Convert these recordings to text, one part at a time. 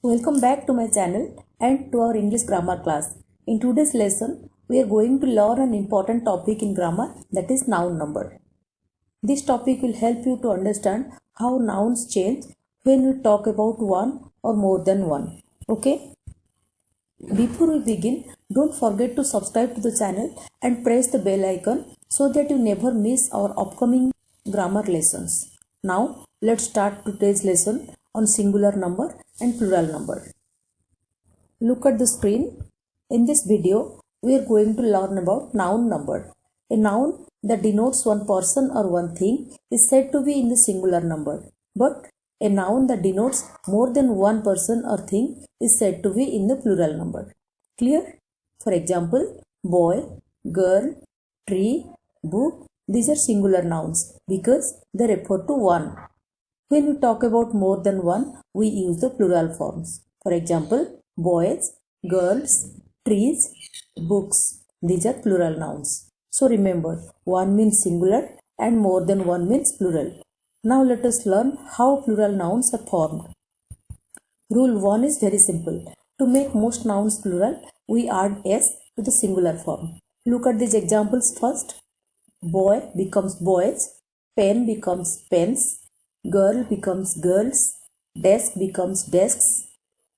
Welcome back to my channel and to our English grammar class. In today's lesson, we are going to learn an important topic in grammar, that is noun number. This topic will help you to understand how nouns change when we talk about one or more than one. Okay? Before we begin, don't forget to subscribe to the channel and press the bell icon so that you never miss our upcoming grammar lessons. Now, let's start today's lesson on singular number and plural number. Look at the screen. In this video, we are going to learn about noun number. A noun that denotes one person or one thing is said to be in the singular number, but a noun that denotes more than one person or thing is said to be in the plural number. Clear? For example, boy, girl, tree, book, these are singular nouns because they refer to one. When we talk about more than one, we use the plural forms. For example, boys, girls, trees, books. These are plural nouns. So remember, one means singular and more than one means plural. Now let us learn how plural nouns are formed. Rule 1 is very simple. To make most nouns plural, we add s to the singular form. Look at these examples first. Boy becomes boys, pen becomes pens, girl becomes girls, desk becomes desks,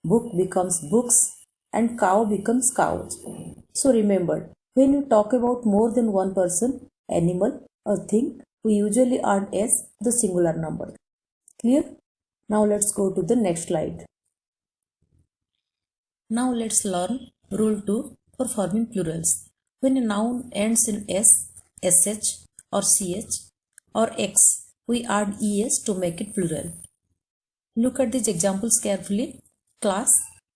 book becomes books, and cow becomes cows. So remember, when you talk about more than one person, animal, or thing, we usually add s to the singular number. Clear? Now let's go to the next slide. Now let's learn rule 2 for forming plurals. When a noun ends in s, sh, or ch, or x, we add es to make it plural. Look at these examples carefully. Class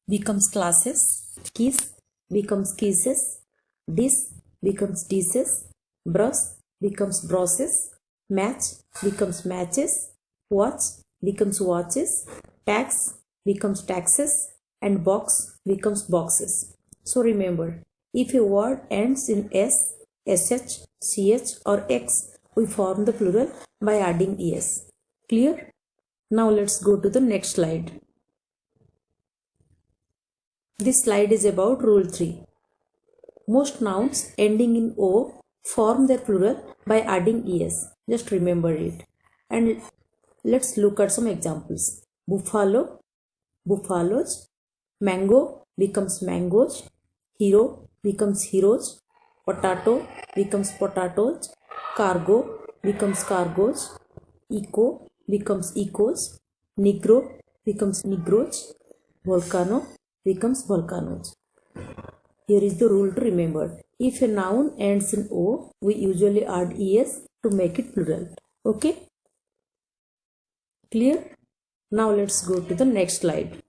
becomes classes, kiss becomes kisses, dish becomes dishes, brush becomes brushes, match becomes matches, watch becomes watches, tax becomes taxes, and box becomes boxes. So remember, if a word ends in s, sh, ch, or x, we form the plural by adding es. Clear? Now let's go to the next slide. This slide is about rule 3. Most nouns ending in o form their plural by adding es. Just remember it. And let's look at some examples. Buffalo, buffaloes. Mango becomes mangoes. Hero becomes heroes. Potato becomes potatoes. Cargo becomes cargoes. Eco becomes ecos. Negro becomes negroes. Volcano becomes volcanoes. Here is the rule to remember. If a noun ends in o, we usually add es to make it plural. Okay? Clear? Now let's go to the next slide.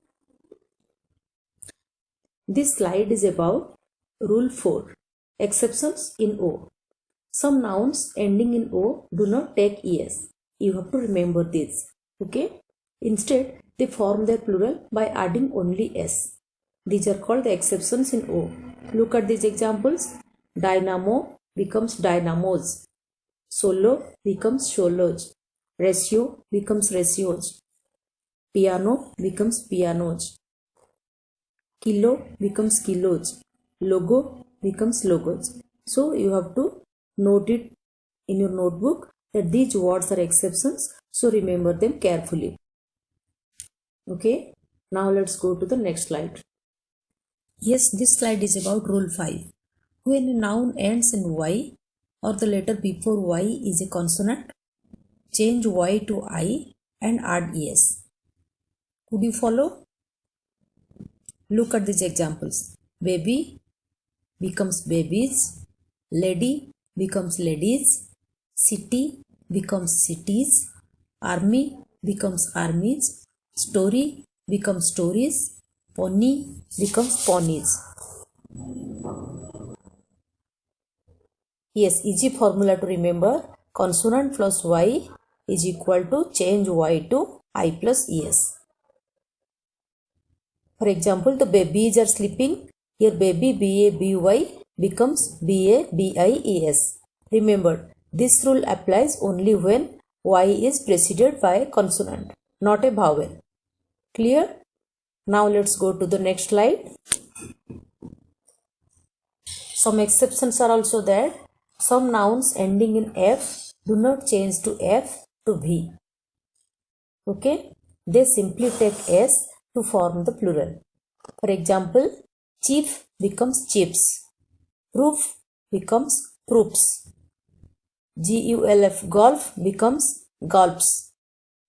This slide is about rule 4. Exceptions in o. Some nouns ending in o do not take es. You have to remember this. Okay? Instead, they form their plural by adding only s. These are called the exceptions in o. Look at these examples. Dynamo becomes dynamos. Solo becomes solos. Ratio becomes ratios. Piano becomes pianos. Kilo becomes kilos. Logo becomes logos. So you have to note it in your notebook that these words are exceptions. So remember them carefully. Okay. Now let's go to the next slide. Yes, this slide is about rule 5. When a noun ends in y or the letter before y is a consonant, change y to I and add es. Could you follow? Look at these examples. Baby becomes babies. Lady becomes ladies. City becomes cities. Army becomes armies. Story becomes stories. Pony becomes ponies. Yes, easy formula to remember. Consonant plus y is equal to change y to I plus es. For example, the babies are sleeping. Here baby B-A-B-Y becomes B-A-B-I-E-S. Remember, this rule applies only when y is preceded by a consonant, not a vowel. Clear? Now let's go to the next slide. Some exceptions are also there. Some nouns ending in F do not change to F to V. Okay, they simply take S to form the plural. For example, chief becomes chips, proof becomes proofs, GULF golf becomes gulps,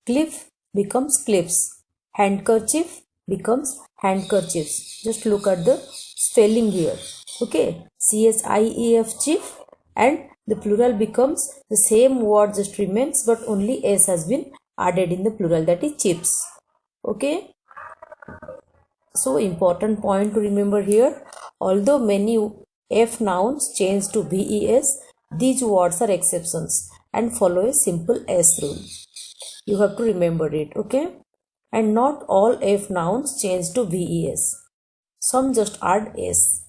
cliff becomes cliffs, handkerchief becomes handkerchiefs. Just look at the spelling here. Okay, CHIEF chief, and the plural becomes the same word, just remains, but only S has been added in the plural, that is chips. Okay, so important point to remember here, although many F nouns change to VES, these words are exceptions and follow a simple S rule. You have to remember it, okay? And not all F nouns change to VES. Some just add S.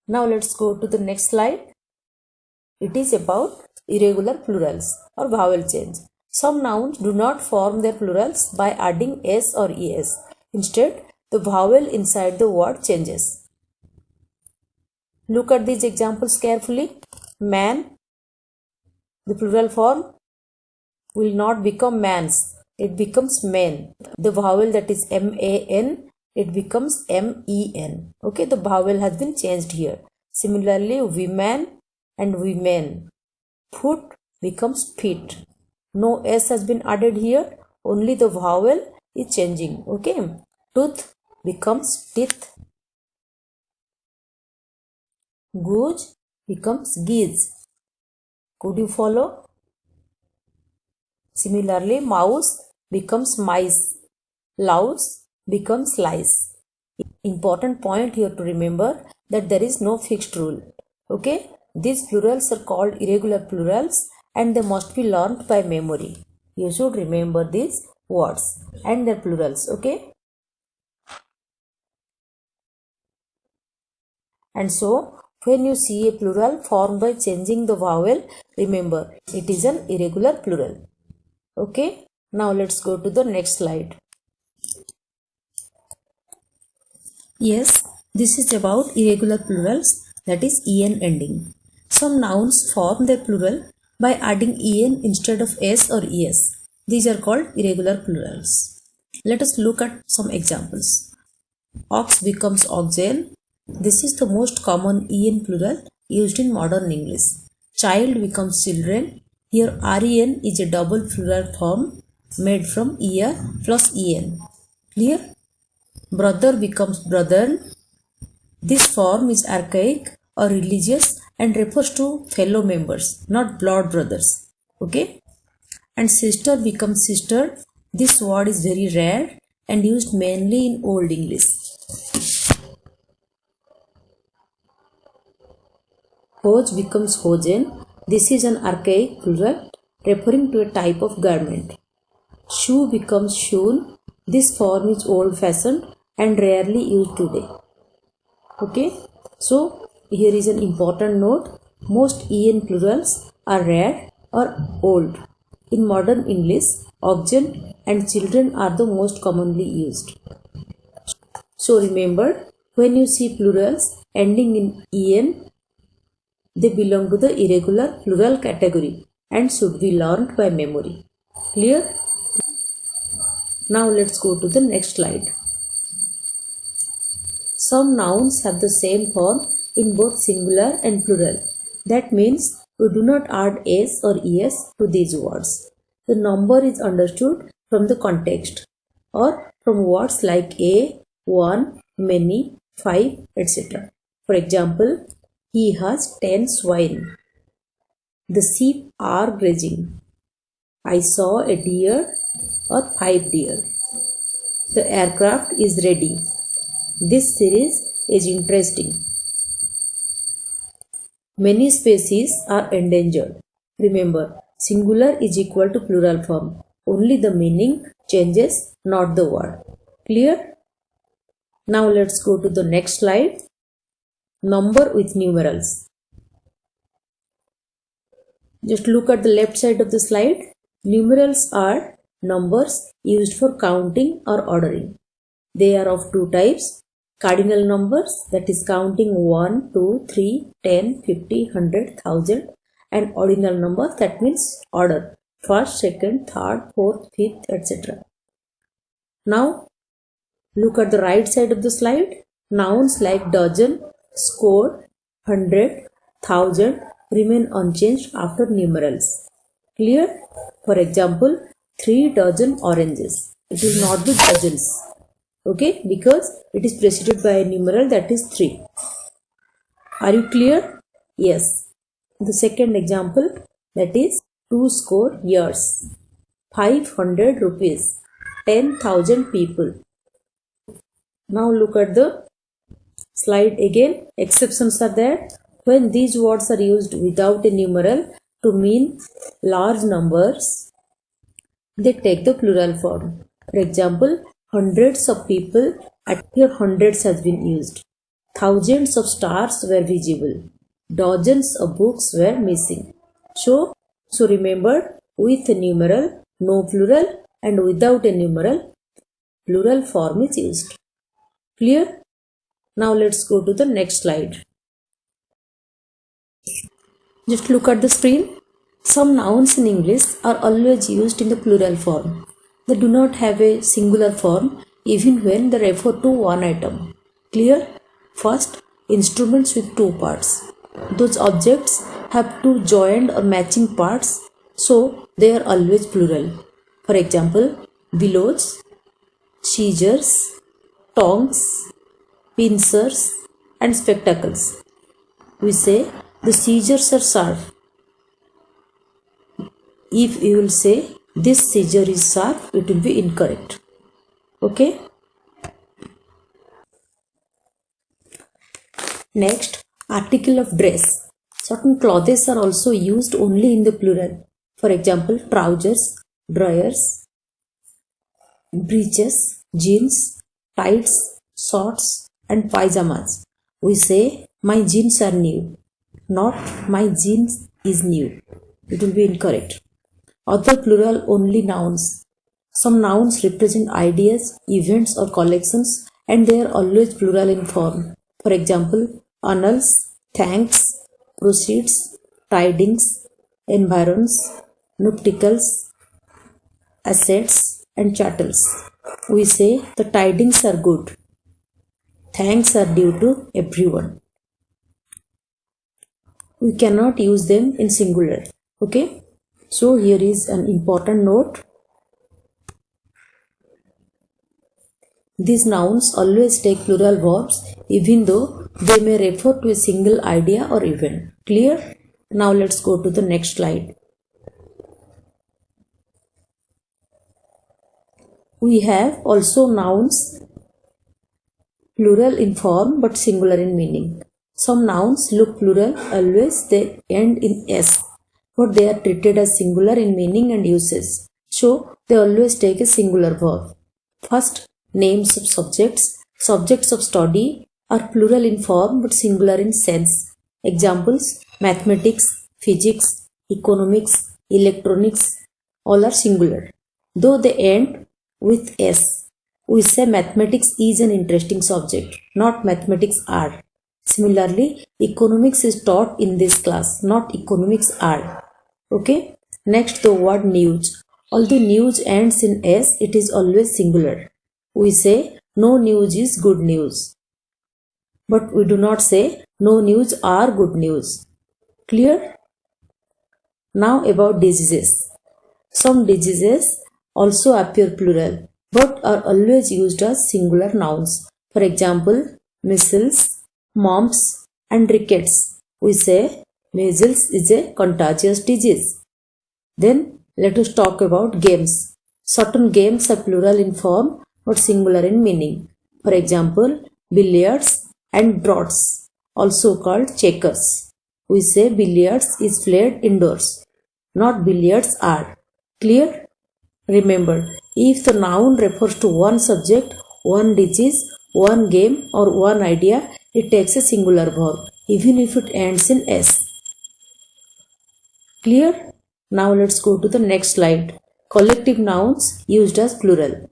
Now let's go to the next slide. It is about irregular plurals or vowel change. Some nouns do not form their plurals by adding S or ES. Instead, the vowel inside the word changes. Look at these examples carefully. Man, the plural form will not become mans. It becomes men. The vowel, that is MAN, it becomes MEN. Okay, the vowel has been changed here. Similarly, women and women. Foot becomes feet. No S has been added here. Only the vowel is changing. Okay. Tooth becomes teeth. Goose becomes geese. Could you follow? Similarly, mouse becomes mice. Louse becomes lice. Important point here to remember that there is no fixed rule. Okay, these plurals are called irregular plurals and they must be learnt by memory. You should remember these words and their plurals. Okay, and so when you see a plural formed by changing the vowel, remember it is an irregular plural. Okay, now let's go to the next slide. Yes, this is about irregular plurals, that is en ending. Some nouns form their plural by adding en instead of s or es. These are called irregular plurals. Let us look at some examples. Ox becomes oxen. This is the most common en plural used in modern English. Child becomes children. Here ren is a double plural form made from er plus en. Clear? Brother becomes brother. This form is archaic or religious and refers to fellow members, not blood brothers. Okay? And sister becomes sister. This word is very rare and used mainly in Old English. Hose becomes hosen. This is an archaic plural referring to a type of garment. Shoe becomes shoon. This form is old-fashioned and rarely used today. Okay, so here is an important note. Most en plurals are rare or old. In modern English, oxen and children are the most commonly used. So remember, when you see plurals ending in en, they belong to the irregular plural category and should be learned by memory. Clear? Now let's go to the next slide. Some nouns have the same form in both singular and plural. That means we do not add s or es to these words. The number is understood from the context or from words like a, one, many, 5, etc. For example, he has 10 swine. The sheep are grazing. I saw a deer or 5 deer. The aircraft is ready. This series is interesting. Many species are endangered. Remember, singular is equal to plural form. Only the meaning changes, not the word. Clear? Now let's go to the next slide. Number with numerals. Just look at the left side of the slide. Numerals are numbers used for counting or ordering. They are of two types. Cardinal numbers, that is counting 1, 2, 3, 10, 50, 100, 1000, and ordinal numbers, that means order, first, second, third, fourth, fifth, etc. Now look at the right side of the slide. Nouns like dozen, score, 100, 1000 remain unchanged after numerals. Clear? For example, 3 dozen oranges. It will not be dozens. Okay, because it is preceded by a numeral, that is 3. Are you clear? Yes. The second example, that is 2 score years, 500 rupees, 10,000 people. Now look at the slide again. Exceptions are there. When these words are used without a numeral to mean large numbers, they take the plural form. For example, hundreds of people, at here hundreds has been used. Thousands of stars were visible. Dozens of books were missing. So remember, with a numeral, no plural, and without a numeral, plural form is used. Clear? Now let's go to the next slide. Just look at the screen. Some nouns in English are always used in the plural form. They do not have a singular form even when they refer to one item. Clear? First, instruments with two parts. Those objects have two joined or matching parts, so they are always plural. For example, bellows, scissors, tongs, pincers, and spectacles. We say the scissors are sharp. If you will say this scissor is sharp, it will be incorrect. Okay. Next, article of dress. Certain clothes are also used only in the plural. For example, trousers, drawers, breeches, jeans, tights, shorts, and pyjamas. We say my jeans are new, not my jeans is new. It will be incorrect. Other plural only nouns. Some nouns represent ideas, events, or collections, and they are always plural in form. For example, annals, thanks, proceeds, tidings, environs, nuptials, assets, and chattels. We say the tidings are good. Thanks are due to everyone. We cannot use them in singular. Okay. So here is an important note. These nouns always take plural verbs even though they may refer to a single idea or event. Clear? Now let's go to the next slide. We have also nouns plural in form but singular in meaning. Some nouns look plural always, they end in s, but they are treated as singular in meaning and usage. So they always take a singular verb. First, names of subjects. Subjects of study are plural in form but singular in sense. Examples: mathematics, physics, economics, electronics, all are singular. Though they end with s, we say mathematics is an interesting subject, not mathematics are. Similarly, economics is taught in this class, not economics are. Okay. Next, the word news. Although news ends in s, it is always singular. We say no news is good news, but we do not say no news are good news. Clear? Now about diseases. Some diseases also appear plural but are always used as singular nouns. For example, measles, mumps, and rickets. We say measles is a contagious disease. Then let us talk about games. Certain games are plural in form but singular in meaning. For example, billiards and draughts, also called checkers. We say billiards is played indoors, not billiards are. Clear? Remember, if the noun refers to one subject, one disease, one game, or one idea, it takes a singular verb, even if it ends in s. Clear? Now let's go to the next slide. Collective nouns used as plural.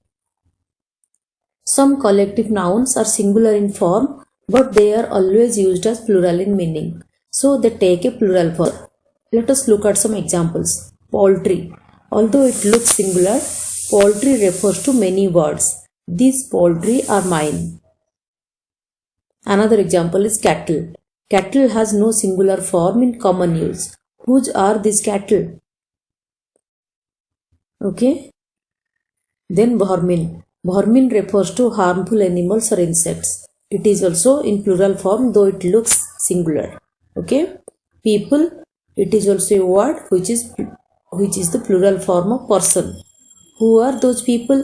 Some collective nouns are singular in form, but they are always used as plural in meaning. So they take a plural form. Let us look at some examples. Poultry. Although it looks singular, poultry refers to many birds. These poultry are mine. Another example is cattle. Cattle has no singular form in common use. Whose are these cattle? Okay. Then vermin. Vermin refers to harmful animals or insects. It is also in plural form, though it looks singular. Okay. People. It is also a word which is the plural form of person. Who are those people?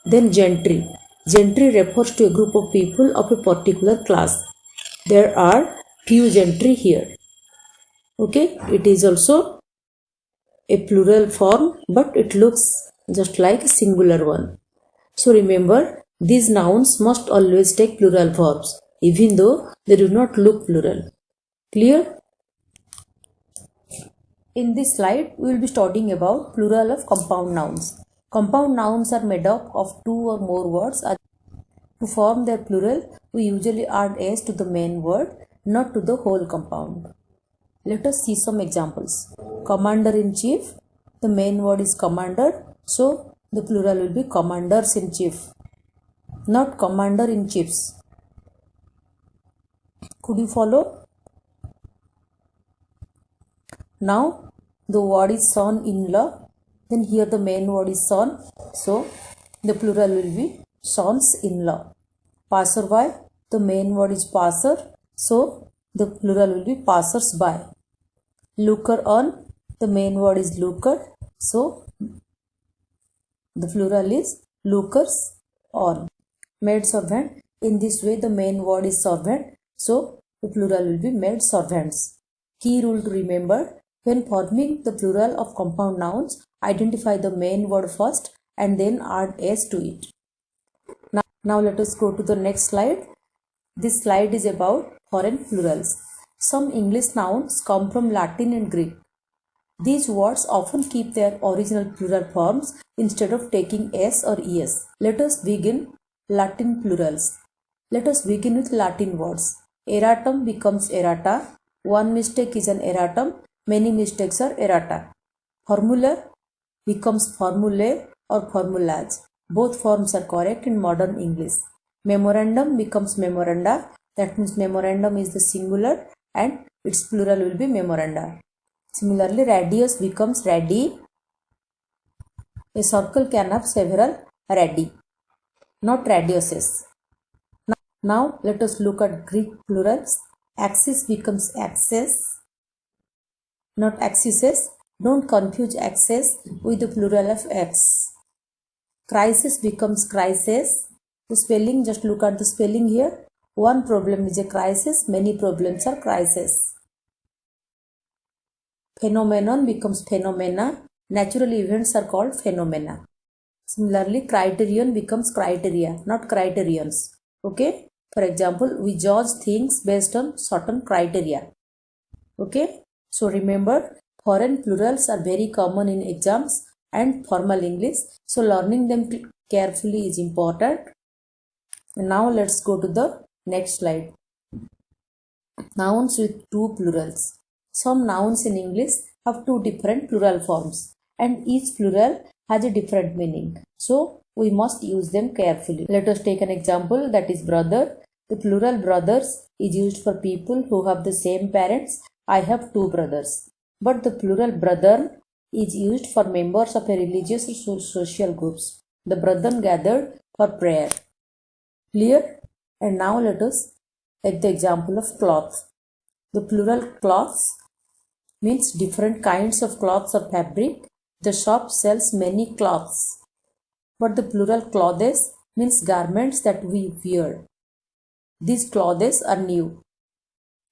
Then gentry. Gentry refers to a group of people of a particular class. There are few gentry here. Okay. It is also a plural form, but it looks just like a singular one. So remember, these nouns must always take plural forms, even though they do not look plural. Clear? In this slide, we will be studying about plural of compound nouns. Compound nouns are made up of two or more words. To form their plural, we usually add s to the main word, not to the whole compound. Let us see some examples. Commander-in-chief. The main word is commander, so the plural will be commanders-in-chief, not commander-in-chiefs. Could you follow? Now the word is son-in-law. Then here the main word is son, so the plural will be sons-in-law. Passer-by. The main word is passer, so the plural will be passers-by. Looker-on. The main word is looker, so the plural is lookers-on. Maid-servant. In this way the main word is servant, so the plural will be maid-servants. Key rule to remember: when forming the plural of compound nouns, identify the main word first and then add s to it. Now let us go to the next slide. This slide is about foreign plurals. Some English nouns come from Latin and Greek. These words often keep their original plural forms instead of taking s or es. Let us begin Latin plurals. Let us begin with Latin words. Erratum becomes errata. One mistake is an erratum. Many mistakes are errata. Formula becomes formulae or formulas. Both forms are correct in modern English. Memorandum becomes memoranda. That means memorandum is the singular and its plural will be memoranda. Similarly, radius becomes radii. A circle can have several radii, not radiuses. Now let us look at Greek plurals. Axis becomes axes, not axises. Don't confuse axis with the plural of x. Crisis becomes crises. The spelling, just look at the spelling here. One problem is a crisis, many problems are crises. Phenomenon becomes phenomena. Natural events are called phenomena. Similarly, criterion becomes criteria, not criterions. Okay. For example, we judge things based on certain criteria. Okay. So remember, foreign plurals are very common in exams and formal English. So learning them carefully is important. Now let's go to the next slide. Nouns with two plurals. Some nouns in English have two different plural forms and each plural has a different meaning. So we must use them carefully. Let us take an example, that is brother. The plural brothers is used for people who have the same parents. I have two brothers. But the plural brethren is used for members of a religious or social groups. The brethren gathered for prayer. Clear? And now let us take the example of cloth. The plural cloths means different kinds of cloths or fabric. The shop sells many cloths. But the plural clothes means garments that we wear. These clothes are new.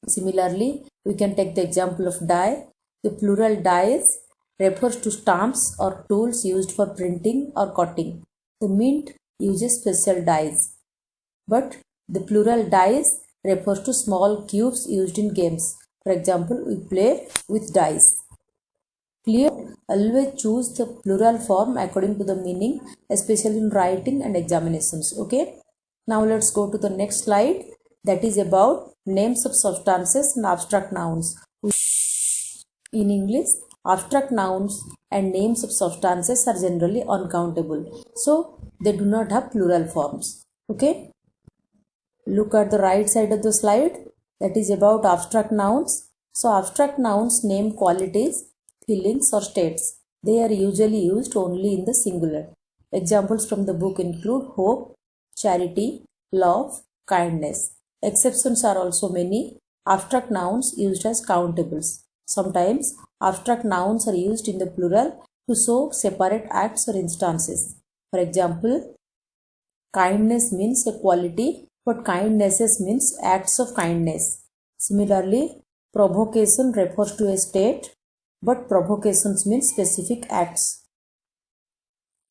Similarly, we can take the example of die. The plural dies refers to stamps or tools used for printing or cutting. The mint uses special dies. But the plural dice refers to small cubes used in games. For example, we play with dice. Clear? Always choose the plural form according to the meaning, especially in writing and examinations. Okay. Now let's go to the next slide. That is about names of substances and abstract nouns. In English, abstract nouns and names of substances are generally uncountable. So they do not have plural forms. Okay. Look at the right side of the slide. That is about abstract nouns. So abstract nouns name qualities, feelings or states. They are usually used only in the singular. Examples from the book include hope, charity, love, kindness. Exceptions are also many. Abstract nouns used as countables. Sometimes abstract nouns are used in the plural to show separate acts or instances. For example, kindness means a quality, but kindnesses means acts of kindness. Similarly, provocation refers to a state, but provocations mean specific acts.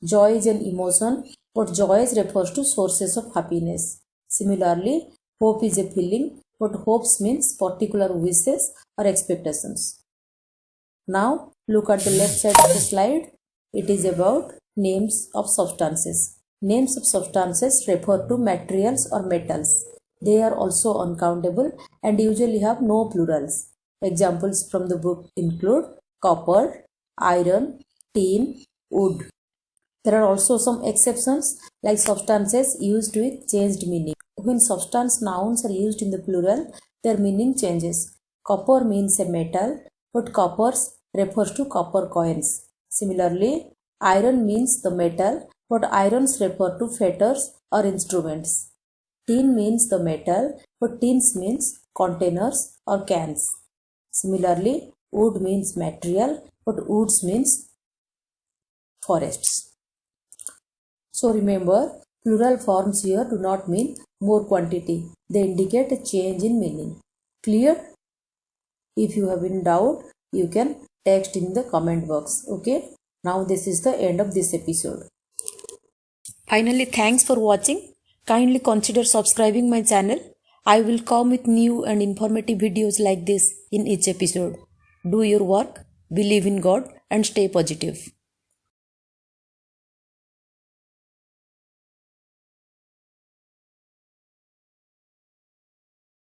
Joy is an emotion, but joys refers to sources of happiness. Similarly, hope is a feeling, but hopes means particular wishes or expectations. Now, look at the left side of the slide. It is about names of substances. Names of substances refer to materials or metals. They are also uncountable and usually have no plurals. Examples from the book include copper, iron, tin, wood. There are also some exceptions like substances used with changed meaning. When substance nouns are used in the plural, their meaning changes. Copper means a metal, but coppers refers to copper coins. Similarly, iron means the metal, but irons refer to fetters or instruments. Tin means the metal, but tins means containers or cans. Similarly, wood means material, but woods means forests. So remember, plural forms here do not mean more quantity. They indicate a change in meaning. Clear? If you have in doubt, you can text in the comment box. Okay? Now this is the end of this episode. Finally, thanks for watching. Kindly consider subscribing my channel. I will come with new and informative videos like this in each episode. Do your work, believe in God and stay positive.